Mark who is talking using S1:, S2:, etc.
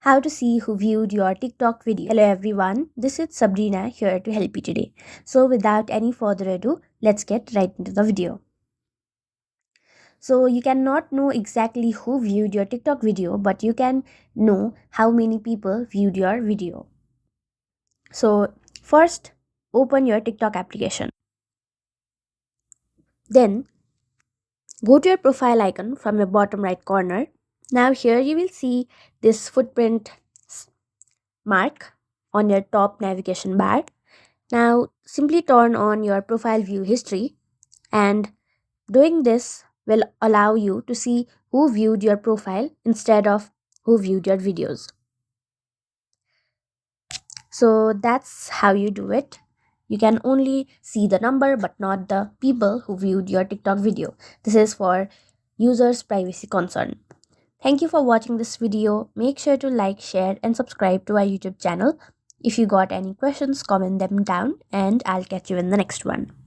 S1: how to see who viewed your TikTok video. Hello everyone, this is Sabrina here to help you today. So without any further ado, let's get right into the video. So you cannot know exactly who viewed your TikTok video, but you can know how many people viewed your video. So first, open your TikTok application. Then go to your profile icon from your bottom right corner. Now here you will see this footprint mark on your top navigation bar. Now simply turn on your profile view history, and doing this will allow you to see who viewed your profile instead of who viewed your videos. So that's how you do it. You can only see the number but not the people who viewed your TikTok video. This is for users' privacy concern. Thank you for watching this video. Make sure to like, share, and subscribe to our YouTube channel. If you got any questions, comment them down, and I'll catch you in the next one.